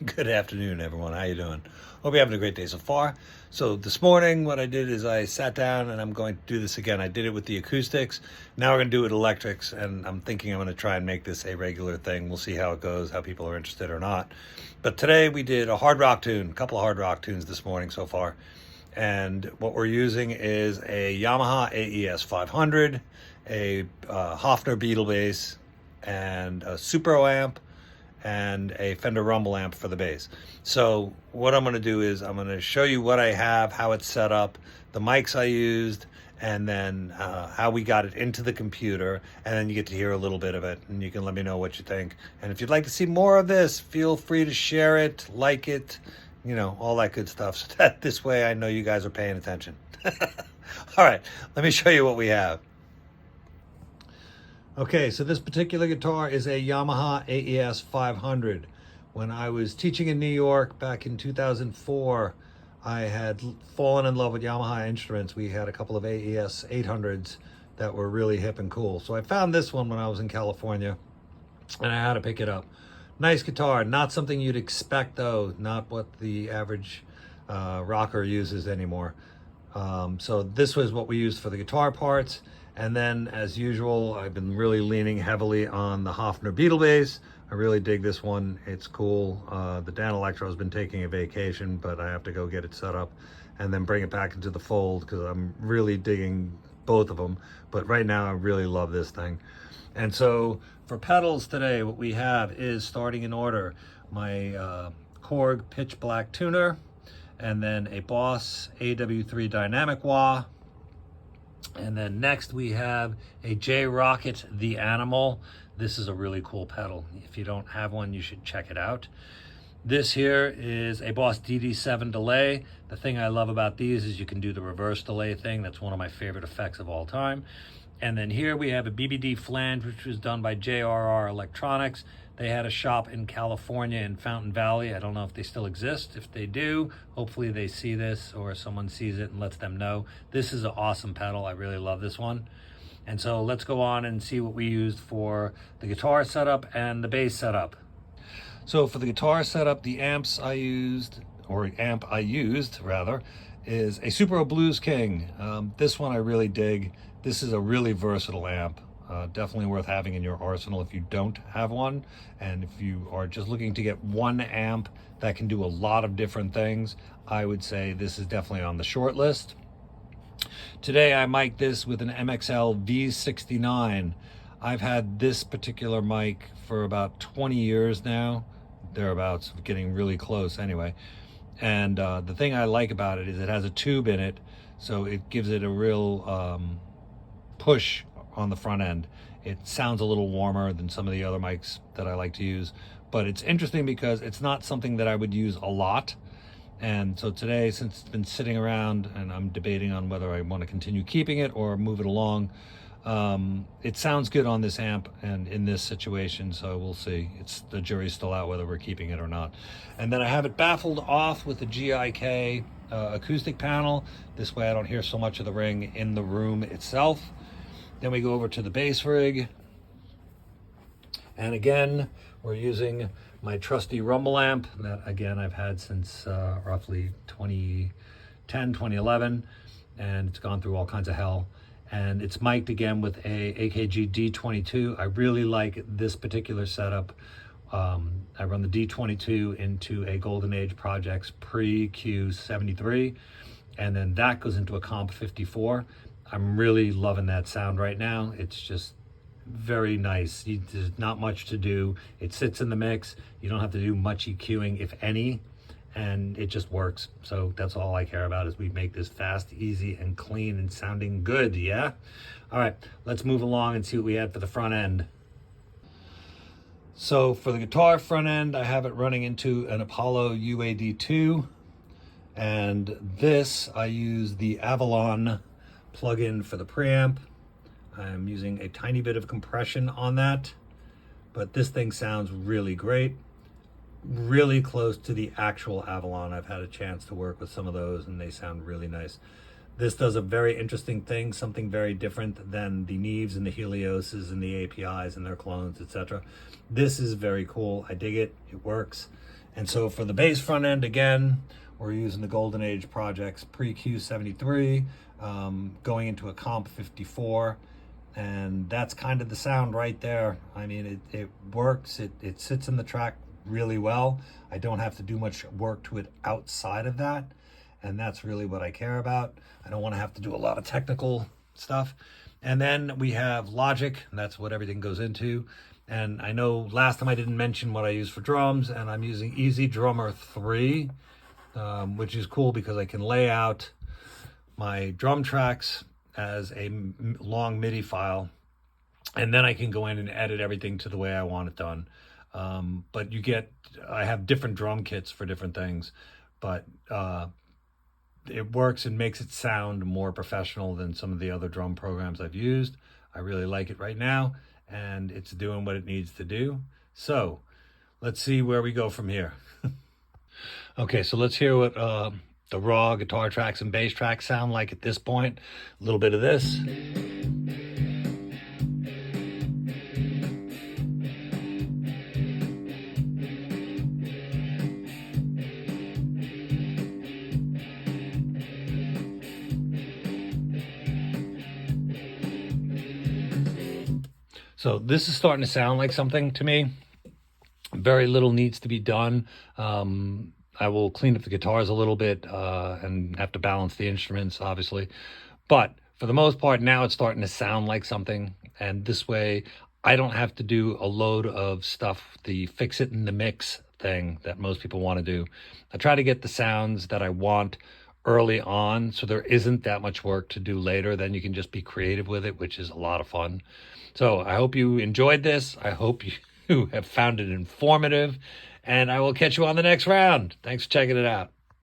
Good afternoon, everyone. How you doing? Hope you're having a great day so far. So this morning, what I did is I sat down, and I'm going to do this again. I did it with the acoustics. Now we're going to do it with electrics, and I'm thinking I'm going to try and make this a regular thing. We'll see how it goes, how people are interested or not. But today we did a hard rock tune, a couple of hard rock tunes this morning so far. And what we're using is a Yamaha AES 500, a Hofner Beetle bass, and a Super amp, and a Fender Rumble amp for the bass. So what I'm going to do is I'm going to show you what I have, how it's set up, the mics I used, and then how we got it into the computer, and then you get to hear a little bit of it, and you can let me know what you think. And if you'd like to see more of this, feel free to share it, like it, you know, all that good stuff, so that this way I know you guys are paying attention. All right, let me show you what we have. Okay, so this particular guitar is a Yamaha AES 500. When I was teaching in New York back in 2004, I had fallen in love with Yamaha instruments. We had a couple of AES 800s that were really hip and cool. So I found this one when I was in California, and I had to pick it up. Nice guitar, not something you'd expect though, not what the average rocker uses anymore. So this was what we used for the guitar parts. And then, as usual, I've been really leaning heavily on the Hofner Beetle bass. I really dig this one. It's cool. The Danelectro's been taking a vacation, but I have to go get it set up and then bring it back into the fold because I'm really digging both of them. But right now, I really love this thing. And so for pedals today, what we have is, starting in order, my Korg Pitch Black tuner, and then a Boss AW3 Dynamic Wah. And then next we have a J-Rocket The Animal. This is a really cool pedal. If you don't have one, you should check it out. This here is a Boss DD7 delay. The thing I love about these is you can do the reverse delay thing. That's one of my favorite effects of all time. And then here we have a BBD flange, which was done by JRR Electronics. They had a shop in California in Fountain Valley. I don't know if they still exist. If they do, hopefully they see this or someone sees it and lets them know. This is an awesome pedal. I really love this one. And so let's go on and see what we used for the guitar setup and the bass setup. So for the guitar setup, the amps I used, or amp I used rather, is a Super Blues King. This one I really dig. This is a really versatile amp. Definitely worth having in your arsenal if you don't have one. And if you are just looking to get one amp that can do a lot of different things, I would say this is definitely on the short list. Today I mic'd this with an MXL V69. I've had this particular mic for about 20 years now, thereabouts, getting really close anyway. And the thing I like about it is it has a tube in it, so it gives it a real push on the front end. It sounds a little warmer than some of the other mics that I like to use, but it's interesting because it's not something that I would use a lot. And so today, since it's been sitting around and I'm debating on whether I want to continue keeping it or move it along, it sounds good on this amp and in this situation, so we'll see. The jury's still out whether we're keeping it or not. And then I have it baffled off with the GIK acoustic panel. This way I don't hear so much of the ring in the room itself. Then we go over to the bass rig. And again, we're using my trusty Rumble amp that, again, I've had since roughly 2010, 2011. And it's gone through all kinds of hell. And it's mic'd again with a AKG D22. I really like this particular setup. I run the D22 into a Golden Age Projects Pre-Q73. And then that goes into a Comp 54. I'm really loving that sound right now. It's just very nice. There's not much to do. It sits in the mix. You don't have to do much EQing, if any, and it just works. So that's all I care about, is we make this fast, easy, and clean and sounding good, yeah? All right, let's move along and see what we had for the front end. So for the guitar front end, I have it running into an Apollo UAD2, and this, I use the Avalon plug-in for the preamp. I'm using a tiny bit of compression on that, but this thing sounds really great. Really close to the actual Avalon. I've had a chance to work with some of those and they sound really nice. This does a very interesting thing, something very different than the Neves and the Helioses and the APIs and their clones, etc. This is very cool. I dig it. It works. And so for the bass front end, again, we're using the Golden Age Projects Pre-Q73, going into a Comp 54. And that's kind of the sound right there. I mean, it works. It sits in the track really well. I don't have to do much work to it outside of that. And that's really what I care about. I don't want to have to do a lot of technical stuff. And then we have Logic, and that's what everything goes into. And I know last time I didn't mention what I use for drums, and I'm using EZ-Drummer 3, which is cool because I can lay out my drum tracks as a long MIDI file, and then I can go in and edit everything to the way I want it done. But I have different drum kits for different things, but it works and makes it sound more professional than some of the other drum programs I've used. I really like it right now, and it's doing what it needs to do. So let's see where we go from here. Okay, so let's hear what the raw guitar tracks and bass tracks sound like at this point. A little bit of this. So this is starting to sound like something to me. Very little needs to be done. I will clean up the guitars a little bit and have to balance the instruments, obviously. But for the most part, now it's starting to sound like something. And this way, I don't have to do a load of stuff, the fix it in the mix thing that most people want to do. I try to get the sounds that I want early on, so there isn't that much work to do later. Then you can just be creative with it, which is a lot of fun. So I hope you enjoyed this. I hope you have found it informative, and I will catch you on the next round. Thanks for checking it out.